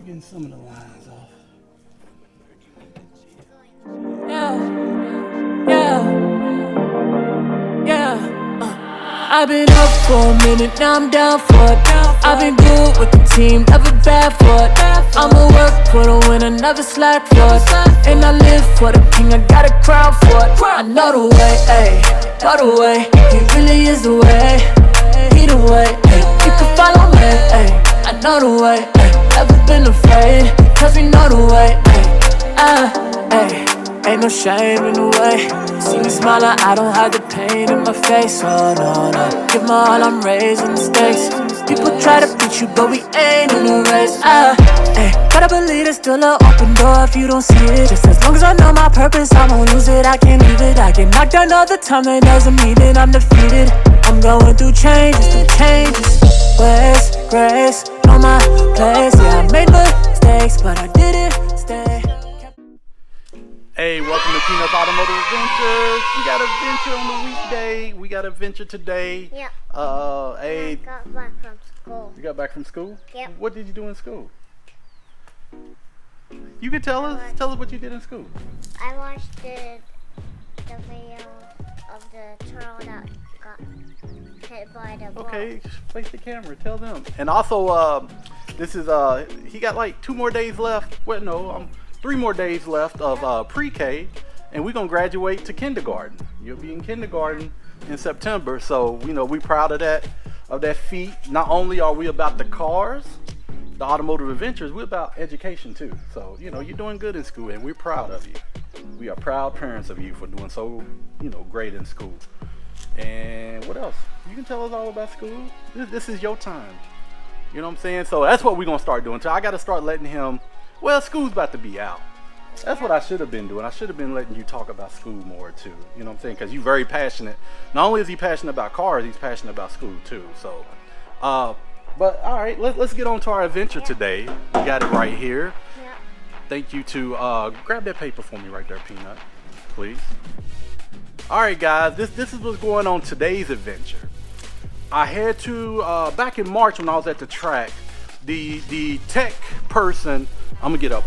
getting some of the lines off. Yeah, yeah, yeah. I've been up for a minute, now I'm down for it. I've been good with the team, never bad for it. I'ma work for the winner, never slack for it. And I live for the king, I got a crown for it. I know the way, ayy, know the way. He really is the way, he the way, ayy. You can follow me, ayy. I know the way, ayy. Never been afraid, cause we know the way, ayy. Ain't no shame in the way. See me smiling, I don't hide the pain in my face. Oh no, no. Give my all, I'm raising the stakes. People try to beat you, but we ain't in a race. Gotta believe there's still an open door if you don't see it. Just as long as I know my purpose, I won't lose it. I can't leave it. I get knocked down all the time, that doesn't mean that I'm defeated. I'm going through changes, ways, grace, know my place. Yeah, I made mistakes, but I didn't stay. Hey, welcome to Peanuts Automotive Adventures. We got a venture on the weekday. We got a venture today. Yep. Hey. I got back from school. You got back from school? Yep. What did you do in school? You can tell us what you did in school. I watched the video of the turtle that got hit by the ball. Okay, place the camera. Tell them. And also, this is he got like 2 more days left. Well, no, 3 more days left of pre-K, and we're gonna graduate to kindergarten. You'll be in kindergarten in September, so we're proud of that feat. Not only are we about the cars, the automotive adventures, we're about education too. So you're doing good in school, and we're proud of you. We are proud parents of you for doing so great in school. And what else? You can tell us all about school. This is your time. You know what I'm saying? So that's what we're gonna start doing. So I gotta start letting him. Well, school's about to be out. That's what I should have been doing. I should have been letting you talk about school more too. You know what I'm saying? Because you're very passionate. Not only is he passionate about cars, he's passionate about school too. So, but all right, let's get on to our adventure today. We got it right here. Yeah. Thank you to grab that paper for me right there, Peanut, please. All right, guys, this is what's going on today's adventure. I had to back in March when I was at the track. The tech person. I'm gonna get up.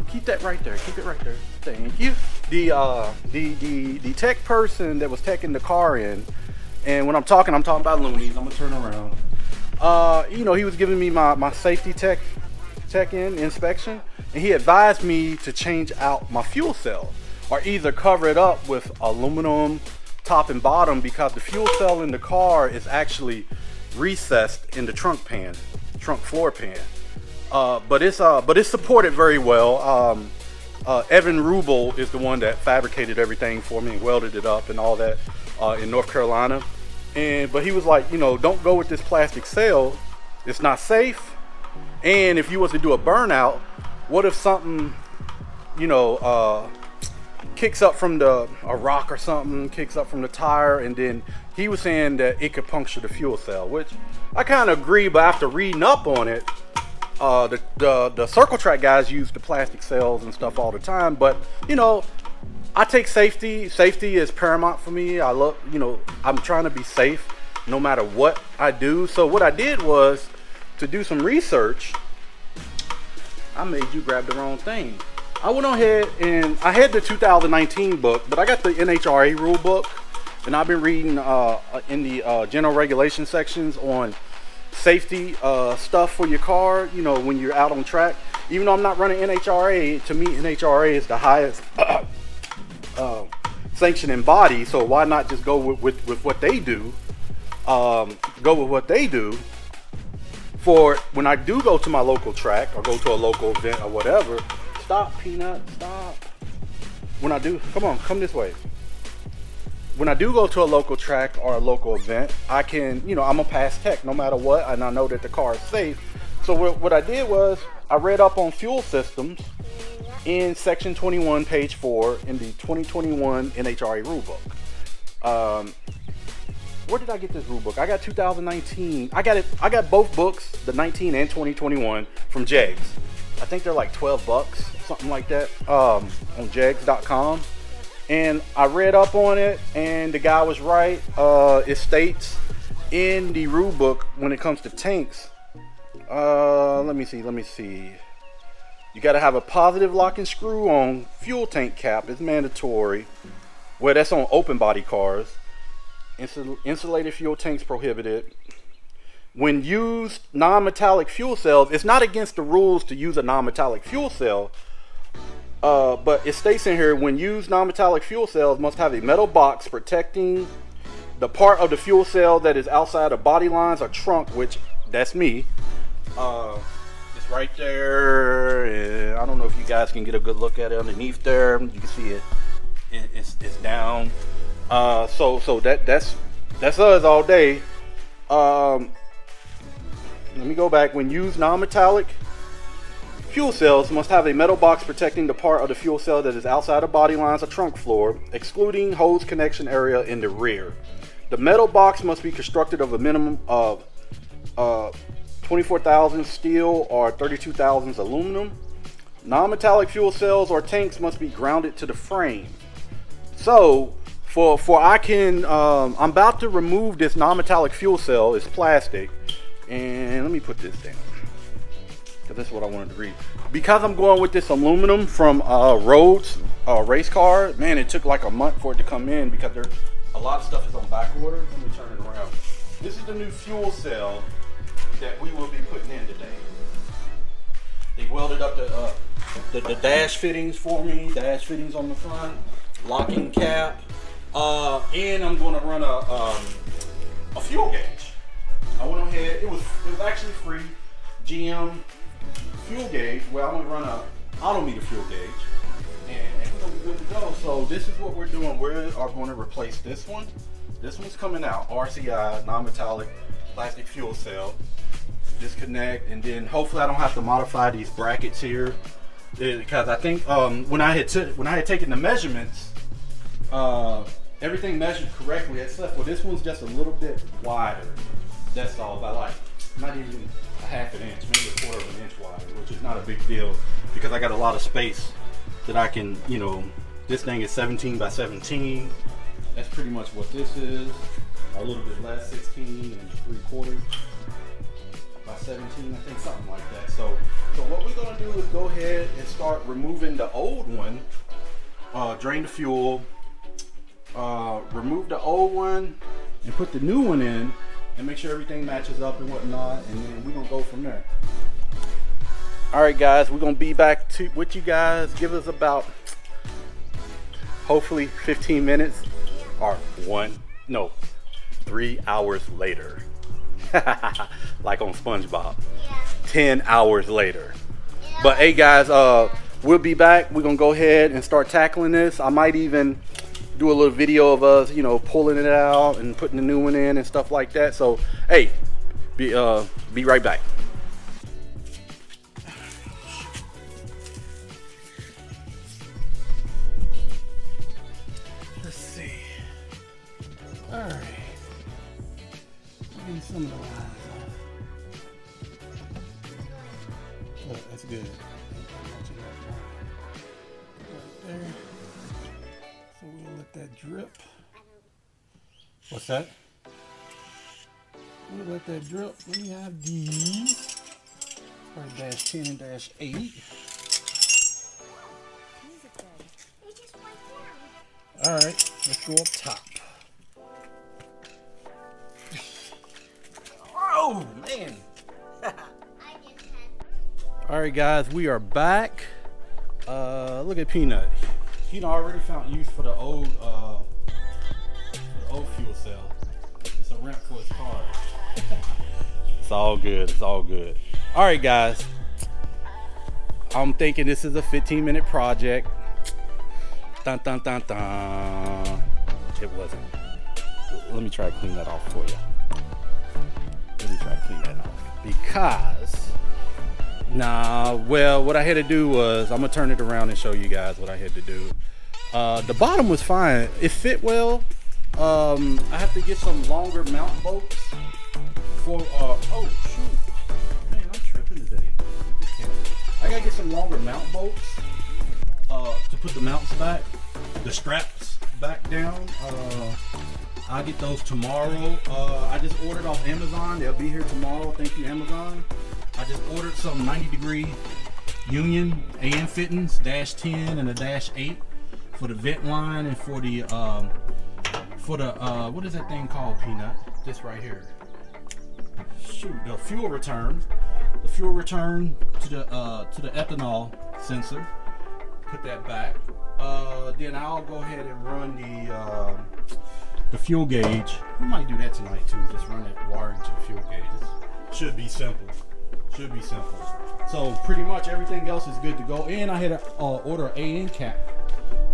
Keep that right there. Keep it right there. Thank you. The tech person that was teching the car in, and when I'm talking about loonies. I'm gonna turn around. He was giving me my safety tech in inspection, and he advised me to change out my fuel cell, or either cover it up with aluminum top and bottom, because the fuel cell in the car is actually recessed in the trunk floor pan. But it's supported very well. Evan Rubel is the one that fabricated everything for me and welded it up and all that in North Carolina. But he was like, don't go with this plastic cell. It's not safe. And if you was to do a burnout, what if something, kicks up from a rock or something, kicks up from the tire, and then he was saying that it could puncture the fuel cell, which I kind of agree, but after reading up on it, the circle track guys use the plastic cells and stuff all the time, but I take safety. Safety is paramount for me. I love, I'm trying to be safe no matter what I do. So what I did was to do some research. I made you grab the wrong thing. I went ahead and I had the 2019 book, but I got the NHRA rule book, and I've been reading in the general regulation sections on safety stuff for your car, when you're out on track. Even though I'm not running NHRA, to me NHRA is the highest sanctioning body, so why not just go with what they do? Go with what they do for when I do go to my local track or go to a local event or whatever. Stop, Peanut, stop. When I do, come this way. When I do go to a local track or a local event, I can, I'm a pass tech no matter what, and I know that the car is safe. So what I did was I read up on fuel systems in section 21, page 4 in the 2021 NHRA rule book. Where did I get this rule book? I got 2019. I got both books, the 19 and 2021, from Jegs. I think they're like $12, something like that, on jegs.com. And I read up on it, and the guy was right. It states in the rule book when it comes to tanks, Let me see. You got to have a positive locking screw on fuel tank cap. It's mandatory. Well, that's on open body cars. Insulated fuel tanks prohibited. When used non-metallic fuel cells, it's not against the rules to use a non-metallic fuel cell. But it states in here, when used non-metallic fuel cells must have a metal box protecting the part of the fuel cell that is outside of body lines or trunk, which that's me. It's right there. And I don't know if you guys can get a good look at it underneath there. You can see it. It's down. So that's us all day. Let me go back. When used non-metallic fuel cells must have a metal box protecting the part of the fuel cell that is outside of body lines or trunk floor, excluding hose connection area in the rear. The metal box must be constructed of a minimum of 24,000 steel or 32,000 aluminum. Non-metallic fuel cells or tanks must be grounded to the frame. So, I'm about to remove this non-metallic fuel cell. It's plastic, and let me put this down because this is what I wanted to read. Because I'm going with this aluminum from Rhodes race car. Man, it took like a month for it to come in because there's a lot of stuff is on back order. Let me turn it around. This is the new fuel cell that we will be putting in today. They welded up the dash fittings for me. Dash fittings on the front, locking cap, and I'm going to run a fuel gauge. I went ahead. It was actually free GM fuel gauge. Well, I'm going to run a odometer fuel gauge. And we're going to be good to go. So this is what we're doing. We are going to replace this one. This one's coming out. RCI, non-metallic plastic fuel cell. Disconnect, and then hopefully I don't have to modify these brackets here, because I think when I had taken the measurements, everything measured correctly except for this one's just a little bit wider. That's all, by like not even a half an inch, maybe a quarter of an inch wider, which is not a big deal because I got a lot of space that I can, this thing is 17 by 17. That's pretty much what this is. A little bit less, 16 3/4 by 17, I think, something like that. So what we're gonna do is go ahead and start removing the old one, drain the fuel, remove the old one, and put the new one in, and make sure everything matches up and whatnot, and then we're gonna go from there. All right, guys, we're gonna be back with you guys. Give us about, hopefully, 15 minutes, or 3 hours later. Like on SpongeBob. Yeah. 10 hours later. Yeah. But hey guys, we'll be back. We're gonna go ahead and start tackling this. I might even do a little video of us, pulling it out and putting the new one in and stuff like that. So hey, be right back. Let's see. All right. Some of the lines off. Look, that's good. Right there. So we'll let that drip. What's that? We'll let that drip. We have these. Probably dash 10 and dash 8. Alright, let's go up top. Oh man. Alright guys, we are back. Look at Peanut. He already found use for the old fuel cell. It's a ramp for his car. It's all good, it's all good. Alright guys. I'm thinking this is a 15-minute project. Dun dun dun dun. It wasn't. Let me try to clean that off for you. Let me try to clean that off. Because, what I had to do was, I'm going to turn it around and show you guys what I had to do. The bottom was fine. It fit well. I have to get some longer mount bolts for, oh shoot. Man, I'm tripping today. I got to get some longer mount bolts to put the mounts back, the straps back down. I'll get those tomorrow. I just ordered off Amazon. They'll be here tomorrow. Thank you, Amazon. I just ordered some 90-degree Union AN fittings, -10 and a -8 for the vent line and for the what is that thing called, Peanut? This right here. Shoot, the fuel return. The fuel return to the ethanol sensor. Put that back. Then I'll go ahead and run the fuel gauge. We might do that tonight too. Just run that wiring to the fuel gauge. Should be simple. Should be simple. So pretty much everything else is good to go. And I had to order an AN cap,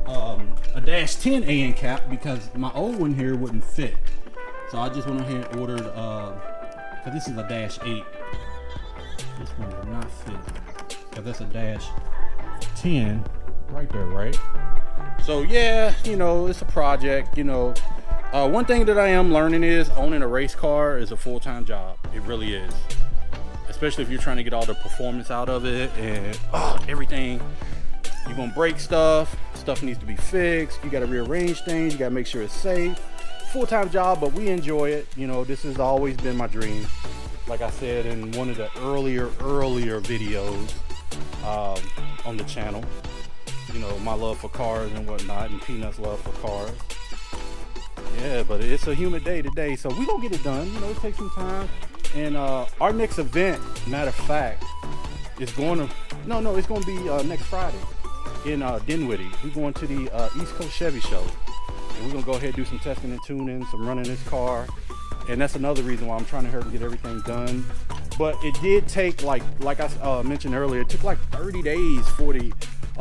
a -10 AN cap, because my old one here wouldn't fit. So I just went ahead and ordered, because this is a -8. This one will not fit, because that's a -10 right there, right? So yeah, you know, it's a project, you know. One thing that I am learning is owning a race car is a full-time job. It really is. Especially if you're trying to get all the performance out of it and everything. You're gonna break stuff needs to be fixed, you gotta rearrange things, you gotta make sure it's safe. Full-time job, but we enjoy it. You know, this has always been my dream. Like I said in one of the earlier videos on the channel. You know, my love for cars and whatnot, and Peanut's love for cars. Yeah, but it's a humid day today, so we gonna get it done. You know, it takes some time. And our next event, matter of fact, is going to it's going to be next Friday in Dinwiddie. We're going to the East Coast Chevy Show, and we're gonna go ahead and do some testing and tuning, some running this car. And that's another reason why I'm trying to hurry and get everything done. But it did take like I mentioned earlier, it took like 30 days for the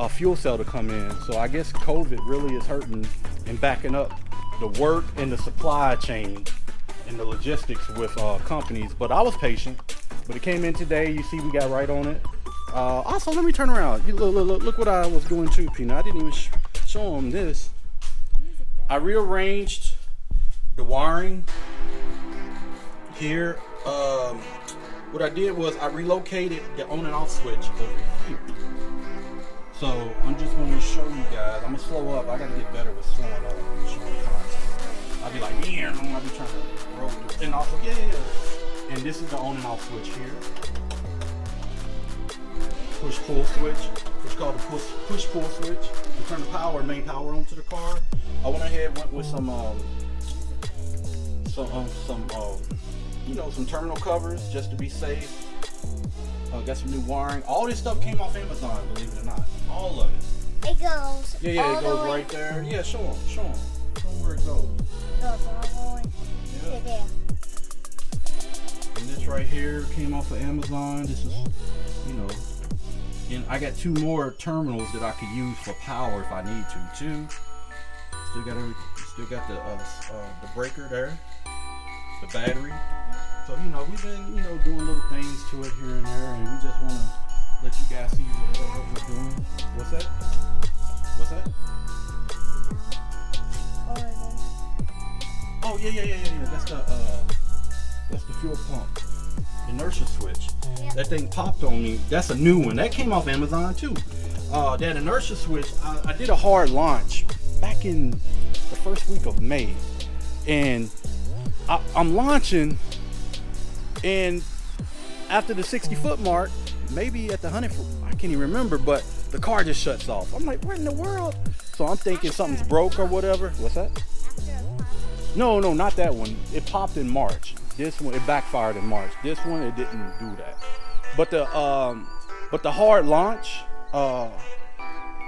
fuel cell to come in. So I guess COVID really is hurting and backing up the work and the supply chain and the logistics with companies. But I was patient. But it came in today. You see, we got right on it. Also, let me turn around. You look what I was doing too, Peanut. I didn't even show them this. I rearranged the wiring here. What I did was I relocated the on and off switch over here. So I'm just going to show you guys. I'm gonna slow up. I gotta get better with slowing up and showing content. I'll be like, yeah, I'll be trying to roll through. And also, yeah. And this is the on and off switch here. Push pull switch. It's called the push pull switch. To turn the main power onto the car. I went with some terminal covers just to be safe. Got some new wiring. All this stuff came off Amazon, believe it or not. All of it. It goes. Yeah, it goes right there. Yeah, show them where it goes. It goes all the way to there. And this right here came off of Amazon. This is, and I got 2 more terminals that I could use for power if I need to too. Still got the breaker there, the battery. So, we've been, doing little things to it here and there, and we just want to let you guys see what we're doing. What's that? Oh, yeah. That's the fuel pump inertia switch. Yep. That thing popped on me. That's a new one. That came off Amazon too. That inertia switch, I did a hard launch back in the first week of May, and I'm launching. And after the 60-foot mark, maybe at the 100-foot, I can't even remember, but the car just shuts off. I'm like, what in the world? So I'm thinking something's broke or whatever. What's that? No, not that one. It popped in March. This one, it backfired in March. This one, it didn't do that. But the hard launch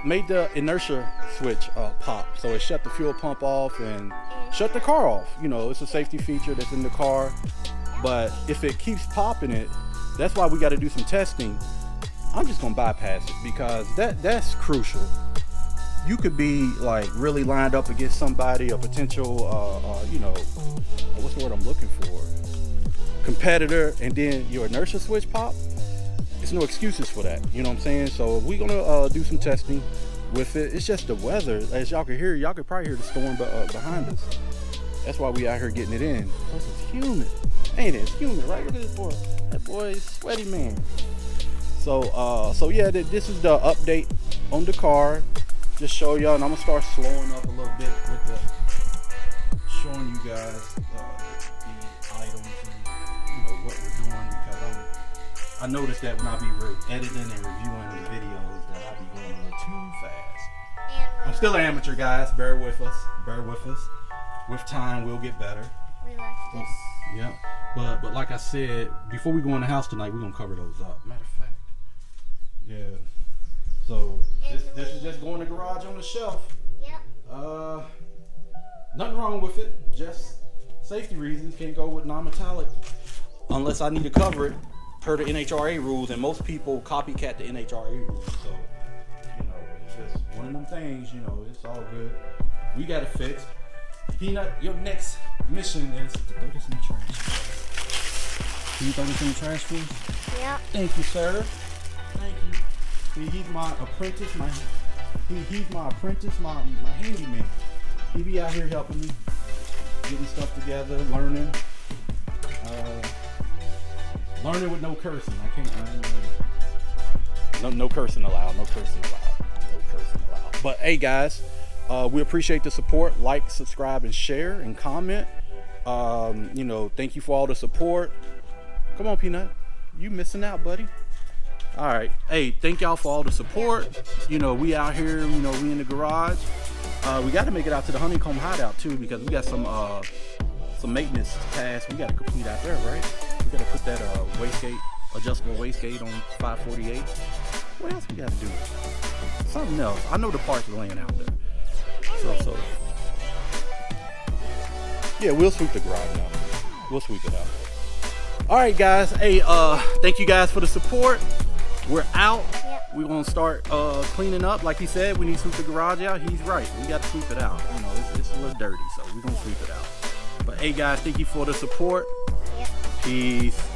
made the inertia switch pop. So it shut the fuel pump off and shut the car off. It's a safety feature that's in the car. But if it keeps popping it, that's why we got to do some testing. I'm just gonna bypass it because that's crucial. You could be like really lined up against somebody, a potential, what's the word I'm looking for? Competitor, and then your inertia switch pop. There's no excuses for that. You know what I'm saying? So we're gonna do some testing with it. It's just the weather, as y'all can hear. Y'all could probably hear the storm behind us. That's why we out here getting it in. Plus it's humid. Ain't it? It's humid, right? Look at this boy. That boy is sweaty, man. So yeah, this is the update on the car. Just show y'all, and I'm gonna start slowing up a little bit with showing you guys the items and what we're doing, because I noticed that when I be editing and reviewing the videos that I be going a little too fast. And I'm still an amateur, guys. Bear with us. Bear with us. With time, we'll get better. we left this. Yeah. But like I said, before we go in the house tonight, we're gonna cover those up. Matter of fact. Yeah. So this is just going in the garage on the shelf. Yep. Nothing wrong with it. Just safety reasons. Can't go with non-metallic unless I need to cover it per the NHRA rules, and most people copycat the NHRA rules. So, you know, it's just one of them things, you know, it's all good. We got it fixed. Peanut, your next mission is to throw this in the trash. Can you throw this in the trash, please? Yep. Thank you, sir. Thank you. See, he's my apprentice, he's my apprentice, my handyman. He be out here helping me, getting stuff together, learning. Learning with no cursing. No cursing allowed. No cursing allowed. No cursing allowed. But hey, guys, we appreciate the support. Like, subscribe, and share, and comment. You know, thank you for all the support. Come on, Peanut. You missing out, buddy. All right. Hey, thank y'all for all the support. You know, we out here. You know, we in the garage. We got to make it out to the Honeycomb Hideout too, because we got some maintenance tasks we got to complete out there, right? We got to put that wastegate, adjustable wastegate on 548. What else we got to do? Something else. I know the parts are laying out there. So yeah, we'll sweep the garage out. We'll sweep it out. All right, guys. Hey, thank you guys for the support. We're out. Yep. We're gonna start cleaning up. Like he said, we need to sweep the garage out. He's right. We got to sweep it out. You know, it's a little dirty, so we're gonna sweep it out. But hey, guys, thank you for the support. Yep. Peace.